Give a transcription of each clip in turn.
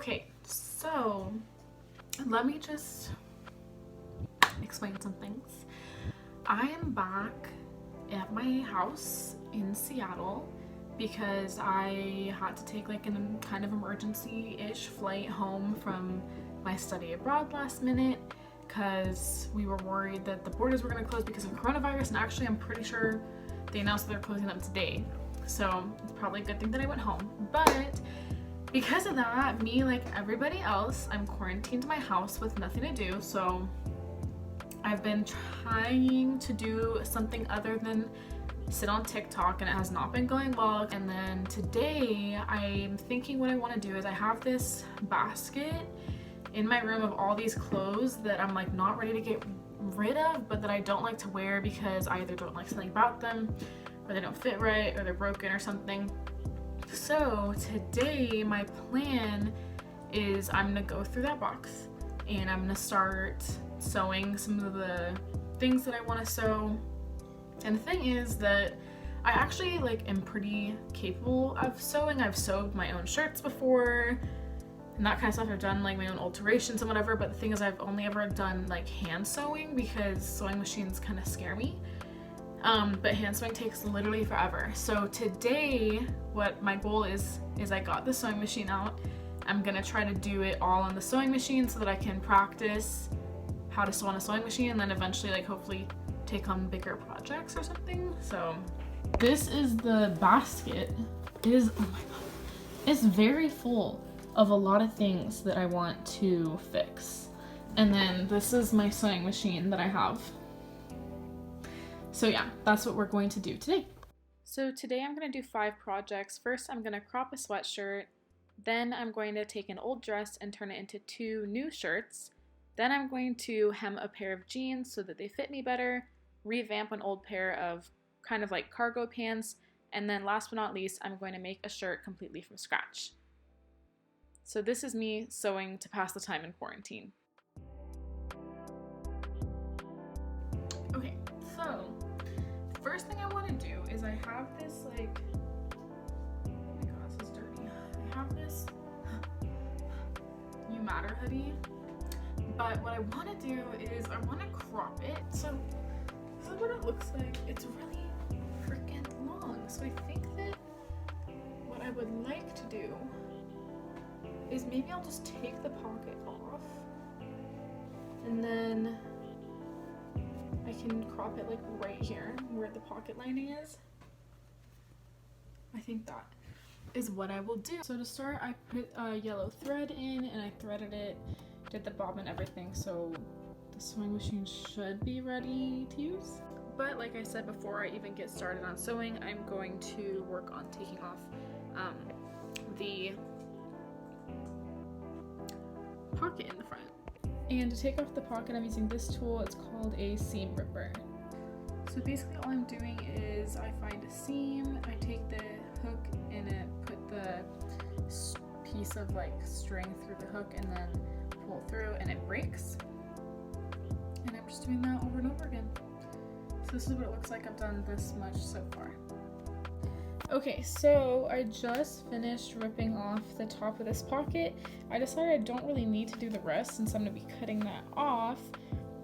Okay, so let me just explain some things. I am back at my house in Seattle because I had to take like a kind of emergency-ish flight home from my study abroad last minute because we were worried that the borders were going to close because of coronavirus, and actually I'm pretty sure they announced that they're closing them today. So it's probably a good thing that I went home. But because of that, me like everybody else, I'm quarantined to my house with nothing to do. So I've been trying to do something other than sit on TikTok, and it has not been going well. And then today I'm thinking what I want to do is I have this basket in my room of all these clothes that I'm like not ready to get rid of, but that I don't like to wear because I either don't like something about them, or they don't fit right, or they're broken or something. So today my plan is I'm gonna go through that box and I'm gonna start sewing some of the things that I want to sew. And the thing is that I actually like am pretty capable of sewing. I've sewed my own shirts before and that kind of stuff. I've done like my own alterations and whatever, but the thing is I've only ever done like hand sewing because sewing machines kind of scare me. But hand sewing takes literally forever. So today what my goal is I got the sewing machine out. I'm gonna try to do it all on the sewing machine so that I can practice how to sew on a sewing machine, and then eventually like hopefully take on bigger projects or something. So this is the basket. It is, oh my god, it's very full of a lot of things that I want to fix. And then this is my sewing machine that I have. So yeah, that's what we're going to do today. So today I'm going to do 5 projects. First I'm going to crop a sweatshirt, then I'm going to take an old dress and turn it into 2 new shirts. Then I'm going to hem a pair of jeans so that they fit me better, revamp an old pair of kind of like cargo pants, and then last but not least, I'm going to make a shirt completely from scratch. So this is me sewing to pass the time in quarantine. Okay, so the first thing I want to do is I have this like, oh my god, this is dirty. I have this You Matter hoodie. But what I want to do is I want to crop it. So this is what it looks like. It's really freaking long. So I think that what I would like to do is maybe I'll just take the pocket off and then I can crop it like right here where the pocket lining is. I think that is what I will do. So to start, I put a yellow thread in and I threaded it, did the bob and everything, so the sewing machine should be ready to use. But like I said before I even get started on sewing, I'm going to work on taking off the pocket in the front. And to take off the pocket, I'm using this tool. It's called a seam ripper. So basically all I'm doing is I find a seam, I take the hook and it put the piece of like string through the hook and then pull through and it breaks. And I'm just doing that over and over again. So this is what it looks like. I've done this much so far. Okay, so I just finished ripping off the top of this pocket. I decided I don't really need to do the rest since I'm going to be cutting that off,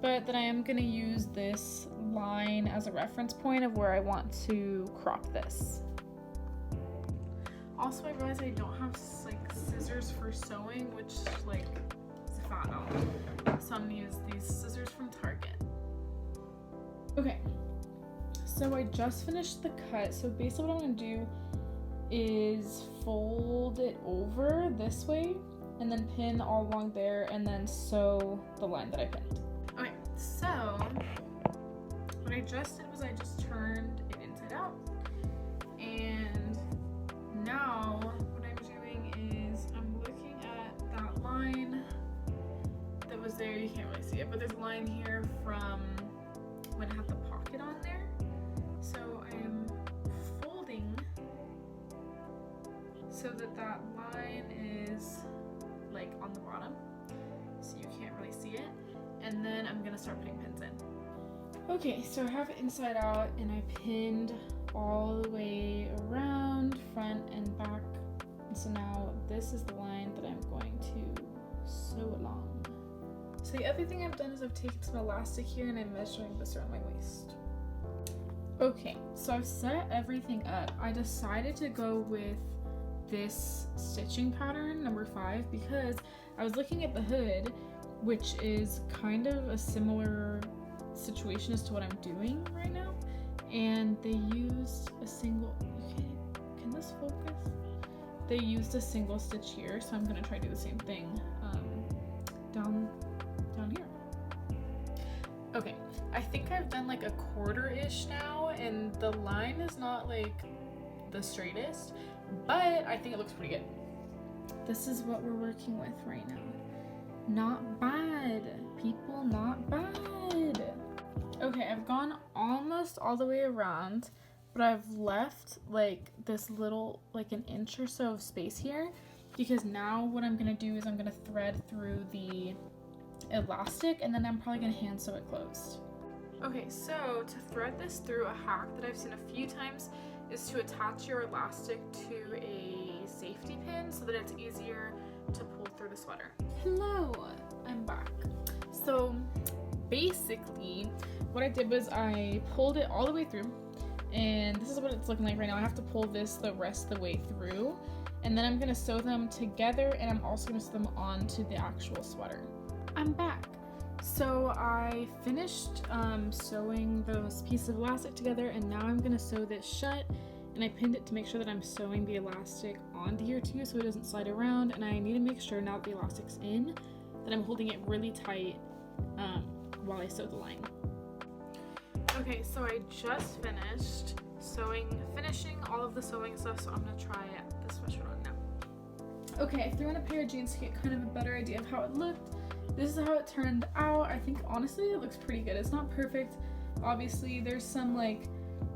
but that I am going to use this line as a reference point of where I want to crop this. Also, I realized I don't have like scissors for sewing, which like is a fat out. So I'm going to use these scissors from Target. Okay. So I just finished the cut. So basically what I'm going to do is fold it over this way and then pin all along there and then sew the line that I pinned. Okay, so what I just did was I just turned it inside out, and now what I'm doing is I'm looking at that line that was there. You can't really see it, but there's a line here from when I had the pocket on there. So I'm folding so that that line is like on the bottom, so you can't really see it. And then I'm gonna start putting pins in. Okay, so I have it inside out and I pinned all the way around, front and back. And so now this is the line that I'm going So the other thing I've done is I've taken some elastic here and I'm measuring this around my waist. Okay, so I've set everything up. I decided to go with this stitching pattern, number 5, because I was looking at the hood, which is kind of a similar situation as to what I'm doing right now, and they used a single, can this focus? They used a single stitch here, so I'm gonna try to do the same thing down here. Okay, I think I've done like a quarter-ish now, and the line is not like the straightest, but I think it looks pretty good. This is what we're working with right now. Not bad, people, not bad. Okay, I've gone almost all the way around, but I've left like this little, like an inch or so of space here, because now what I'm gonna do is I'm gonna thread through the elastic, and then I'm probably gonna hand sew it closed. Okay, so to thread this through, a hack that I've seen a few times is to attach your elastic to a safety pin so that it's easier to pull through the sweater. Hello, I'm back. So basically what I did was I pulled it all the way through, and this is what it's looking like right now. I have to pull this the rest of the way through, and then I'm gonna sew them together, and I'm also gonna sew them onto the actual sweater. I'm back. So I finished sewing those pieces of elastic together, and now I'm gonna sew this shut, and I pinned it to make sure that I'm sewing the elastic onto here too so it doesn't slide around, and I need to make sure now that the elastic's in that I'm holding it really tight while I sew the line. Okay, so I just finished finishing all of the sewing stuff, so I'm gonna try the sweatshirt on now. Okay, I threw on a pair of jeans to get kind of a better idea of how it looked. This is how it turned out. I think honestly it looks pretty good. It's not perfect. Obviously there's some like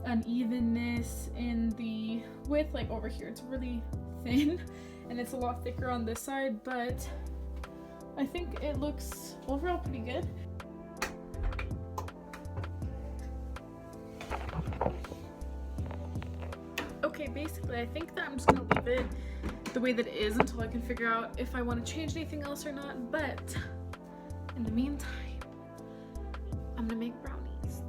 unevenness in the width, like over here it's really thin and it's a lot thicker on this side, but I think it looks overall pretty good. Okay, basically I think that I'm just gonna leave it the way that it is until I can figure out if I want to change anything else or not, but in the meantime, I'm gonna make brownies.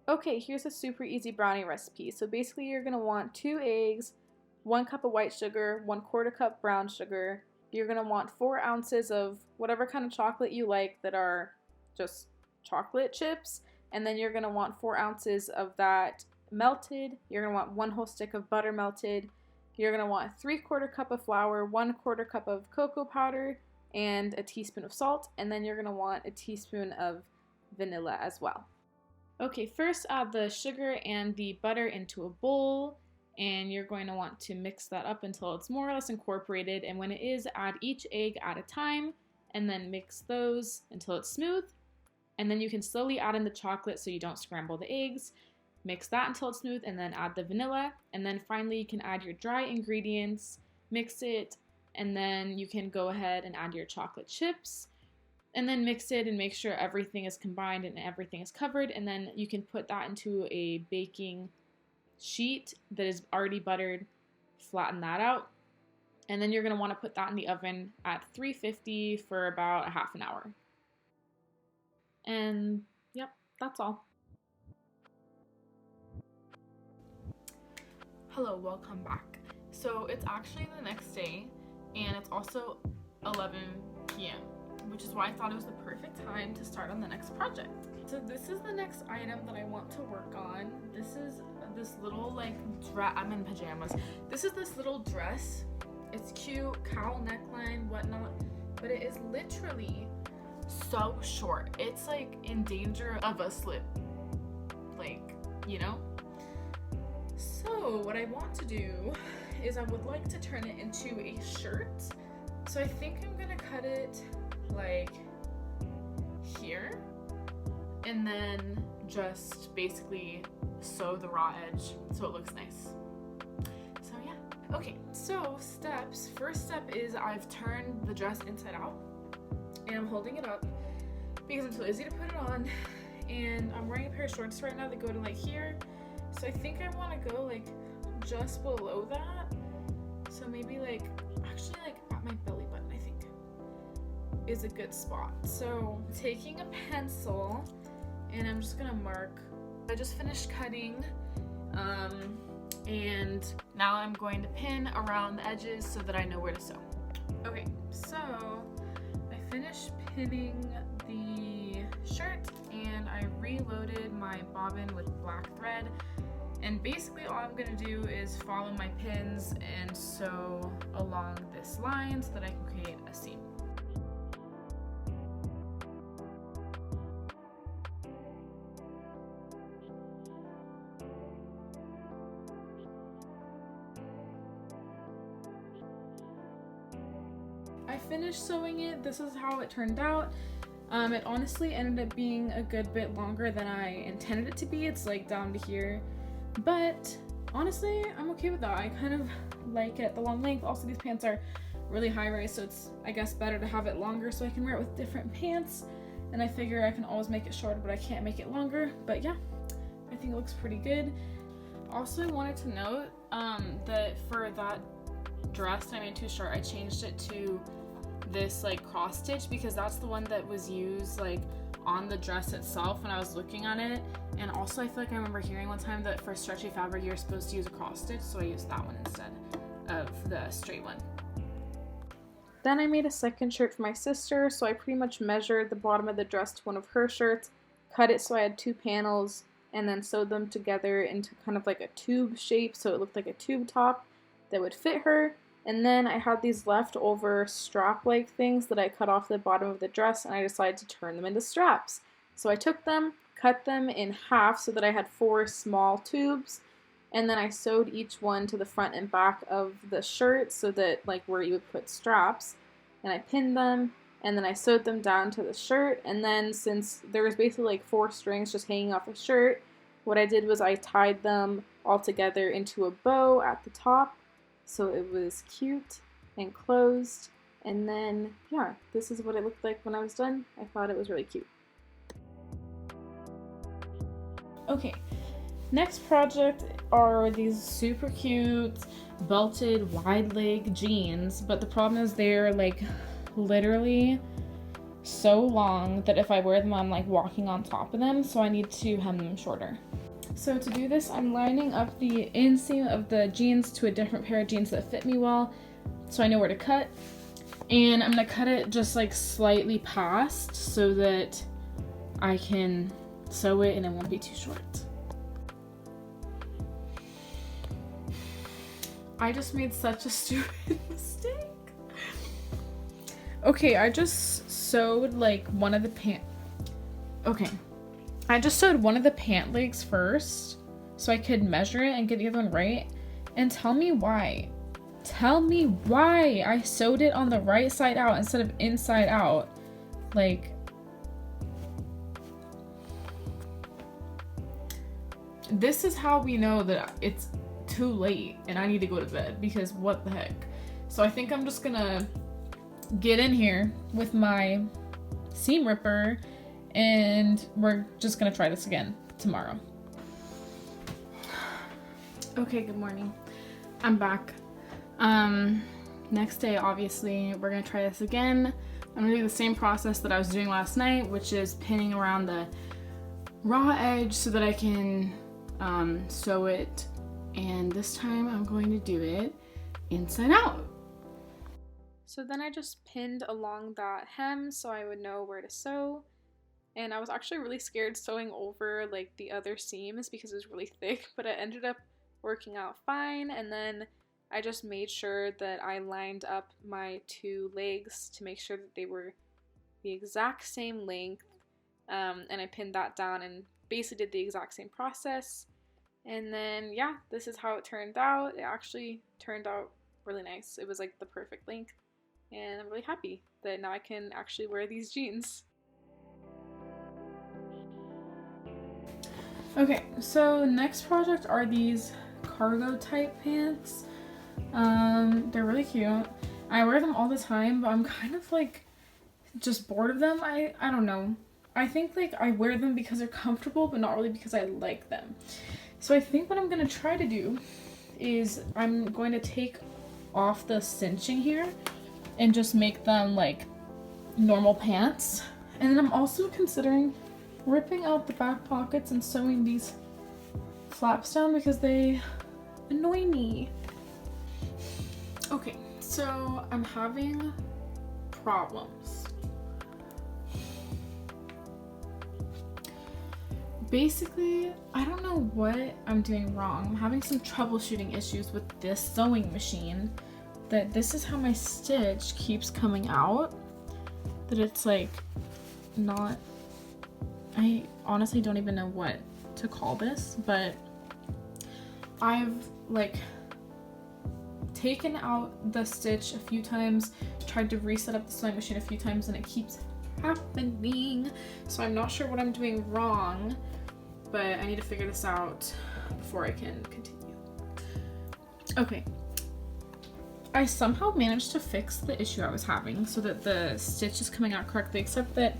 Okay, here's a super easy brownie recipe. So basically you're gonna want 2 eggs, 1 cup of white sugar, 1/4 cup brown sugar. You're gonna want 4 ounces of whatever kind of chocolate you like that are just chocolate chips, and then you're gonna want 4 ounces of that melted. You're gonna want 1 whole stick of butter melted. You're gonna want 3/4 cup of flour, 1/4 cup of cocoa powder, and a teaspoon of salt, and then you're gonna want a teaspoon of vanilla as well. Okay, first add the sugar and the butter into a bowl, and you're going to want to mix that up until it's more or less incorporated, and when it is, add each egg at a time, and then mix those until it's smooth, and then you can slowly add in the chocolate so you don't scramble the eggs. Mix that until it's smooth, and then add the vanilla, and then finally you can add your dry ingredients, mix it, and then you can go ahead and add your chocolate chips, and then mix it and make sure everything is combined and everything is covered, and then you can put that into a baking sheet that is already buttered, flatten that out, and then you're going to want to put that in the oven at 350 for about a half an hour. And yep, that's all. Hello, welcome back. So it's actually the next day, and it's also 11 p.m., which is why I thought it was the perfect time to start on the next project. So this is the next item that I want to work on. This is this little like dress. I'm in pajamas. This is this little dress. It's cute, cowl neckline, whatnot, but it is literally so short. It's like in danger of a slip, like, you know? So what I want to do is I would like to turn it into a shirt. So I think I'm gonna cut it like here, and then just basically sew the raw edge so it looks nice. So yeah. Okay, so steps. First step is I've turned the dress inside out, and I'm holding it up because I'm so lazy to put it on, and I'm wearing a pair of shorts right now that go to like here. So I think I want to go like just below that. So maybe like, actually like at my belly button, I think. is a good spot. So taking a pencil and I'm just gonna mark. I just finished cutting and now I'm going to pin around the edges so that I know where to sew. Okay, so I finished pinning the shirt and I reloaded my bobbin with black thread, and basically all I'm gonna do is follow my pins and sew along this line so that I can create a seam. I finished sewing it. This is how it turned out. It honestly ended up being a good bit longer than I intended it to be. It's like down to here, but honestly I'm okay with that. I kind of like it, the long length. Also, these pants are really high rise, so it's, I guess, better to have it longer so I can wear it with different pants, and I figure I can always make it shorter, but I can't make it longer. But yeah, I think it looks pretty good. Also, I wanted to note that for that dress that I made too short, I changed it to this like cross stitch because that's the one that was used like on the dress itself when I was looking at it. And also I feel like I remember hearing one time that for stretchy fabric you're supposed to use a cross stitch, so I used that one instead of the straight one. Then I made a second shirt for my sister, so I pretty much measured the bottom of the dress to one of her shirts, cut it so I had 2 panels, and then sewed them together into kind of like a tube shape so it looked like a tube top that would fit her. And then I had these leftover strap-like things that I cut off the bottom of the dress, and I decided to turn them into straps. So I took them, cut them in half so that I had 4 small tubes, and then I sewed each one to the front and back of the shirt so that like where you would put straps, and I pinned them, and then I sewed them down to the shirt. And then since there was basically like 4 strings just hanging off the shirt, what I did was I tied them all together into a bow at the top. So it was cute and closed, and then yeah, this is what it looked like when I was done. I thought it was really cute. Okay, next project are these super cute belted wide leg jeans, but the problem is they're like literally so long that if I wear them I'm like walking on top of them, so I need to hem them shorter. So to do this, I'm lining up the inseam of the jeans to a different pair of jeans that fit me well, so I know where to cut. And I'm gonna cut it just like slightly past so that I can sew it and it won't be too short. I just made such a stupid mistake. Okay, I just sewed like one of the I just sewed one of the pant legs first so I could measure it and get the other one right. And tell me why. Tell me why I sewed it on the right side out instead of inside out. Like, this is how we know that it's too late and I need to go to bed, because what the heck. So I think I'm just gonna get in here with my seam ripper and we're just gonna try this again tomorrow. Okay, good morning. I'm back. Next day, obviously, we're gonna try this again. I'm gonna do the same process that I was doing last night, which is pinning around the raw edge so that I can sew it. And this time I'm going to do it inside out. So then I just pinned along that hem so I would know where to sew. And I was actually really scared sewing over like the other seams because it was really thick, but it ended up working out fine. And then I just made sure that I lined up my 2 legs to make sure that they were the exact same length. And I pinned that down and basically did the exact same process. And then yeah, this is how it turned out. It actually turned out really nice. It was like the perfect length, and I'm really happy that now I can actually wear these jeans. Okay, so next project are these cargo type pants. They're really cute. I wear them all the time, but I'm kind of like just bored of them. I don't know. I think like I wear them because they're comfortable, but not really because I like them. So I think what I'm gonna try to do is I'm going to take off the cinching here and just make them like normal pants. And then I'm also considering ripping out the back pockets and sewing these flaps down because they annoy me. Okay, so I'm having problems. Basically, I don't know what I'm doing wrong. I'm having some troubleshooting issues with this sewing machine. That this is how my stitch keeps coming out. That it's like not, I honestly don't even know what to call this, but I've like taken out the stitch a few times, tried to reset up the sewing machine a few times, and it keeps happening. So I'm not sure what I'm doing wrong, but I need to figure this out before I can continue. Okay. I somehow managed to fix the issue I was having so that the stitch is coming out correctly, except that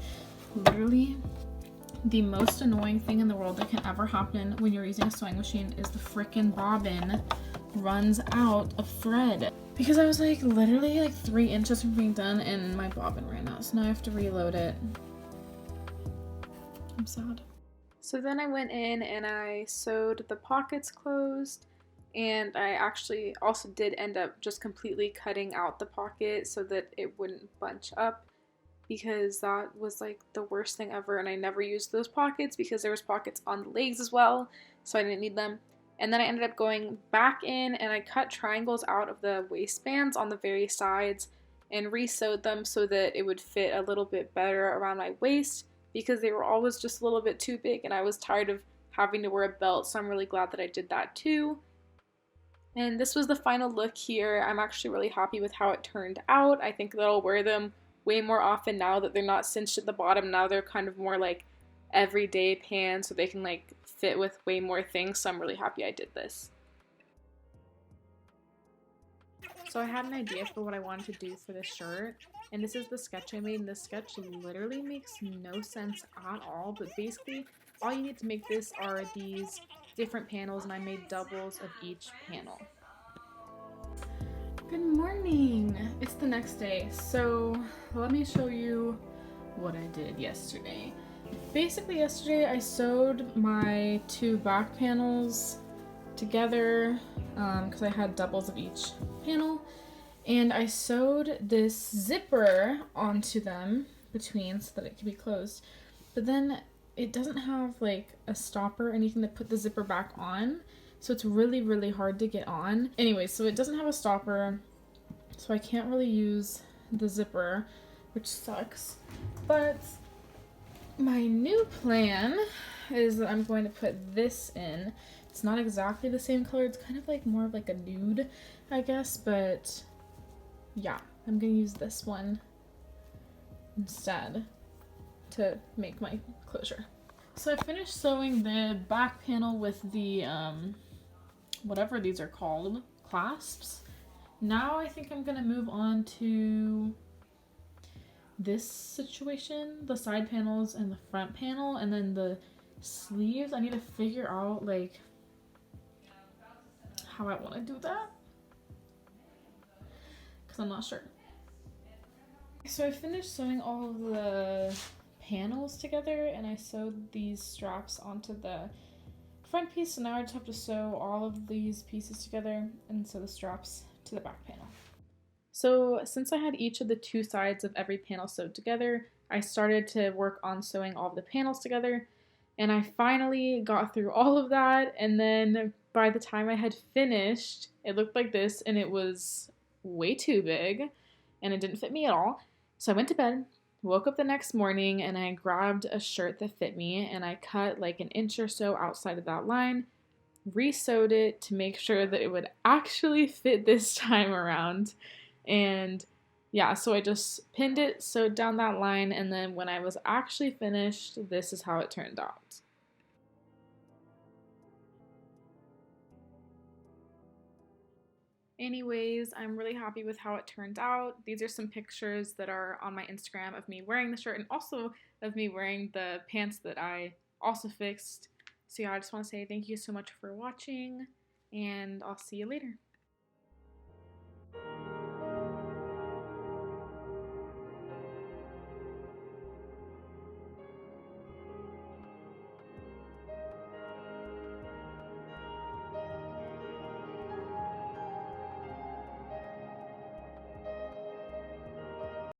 literally the most annoying thing in the world that can ever happen when you're using a sewing machine is the frickin' bobbin runs out of thread. Because I was like literally like 3 inches from being done and my bobbin ran out, so now I have to reload it. I'm sad. So then I went in and I sewed the pockets closed, and I actually also did end up just completely cutting out the pocket so that it wouldn't bunch up, because that was like the worst thing ever, and I never used those pockets because there was pockets on the legs as well, so I didn't need them. And then I ended up going back in and I cut triangles out of the waistbands on the very sides and re-sewed them so that it would fit a little bit better around my waist, because they were always just a little bit too big and I was tired of having to wear a belt, so I'm really glad that I did that too. And this was the final look here. I'm actually really happy with how it turned out. I think that I'll wear them way more often now that they're not cinched at the bottom. Now they're kind of more like everyday pants, so they can like fit with way more things, so I'm really happy I did this. So I had an idea for what I wanted to do for this shirt, and this is the sketch I made, and this sketch literally makes no sense at all, but basically all you need to make this are these different panels, and I made doubles of each panel. Good morning! It's the next day, so let me show you what I did yesterday. Basically yesterday I sewed my 2 back panels together because I had doubles of each panel, and I sewed this zipper onto them between so that it can be closed, but then it doesn't have like a stopper or anything to put the zipper back on, so it's really hard to get on. Anyway, so it doesn't have a stopper, so I can't really use the zipper, which sucks. But my new plan is that I'm going to put this in. It's not exactly the same color, it's kind of like more of like a nude, I guess, but yeah, I'm gonna use this one instead to make my closure. So I finished sewing the back panel with the whatever these are called, clasps. Now I think I'm gonna move on to this situation, the side panels and the front panel, and then the sleeves. I need to figure out like how I want to do that because I'm not sure. So I finished sewing all of the panels together and I sewed these straps onto the front piece, so now I just have to sew all of these pieces together and sew the straps to the back panel. So since I had each of the 2 sides of every panel sewed together, I started to work on sewing all of the panels together, and I finally got through all of that, and then by the time I had finished, it looked like this, and it was way too big, and it didn't fit me at all. So I went to bed, woke up the next morning, and I grabbed a shirt that fit me, and I cut like an inch or so outside of that line, re-sewed it to make sure that it would actually fit this time around. And yeah, so I just pinned it, sewed down that line, and then when I was actually finished, this is how it turned out. Anyways, I'm really happy with how it turned out. These are some pictures that are on my Instagram of me wearing the shirt and also of me wearing the pants that I also fixed. So yeah, I just want to say thank you so much for watching, and I'll see you later.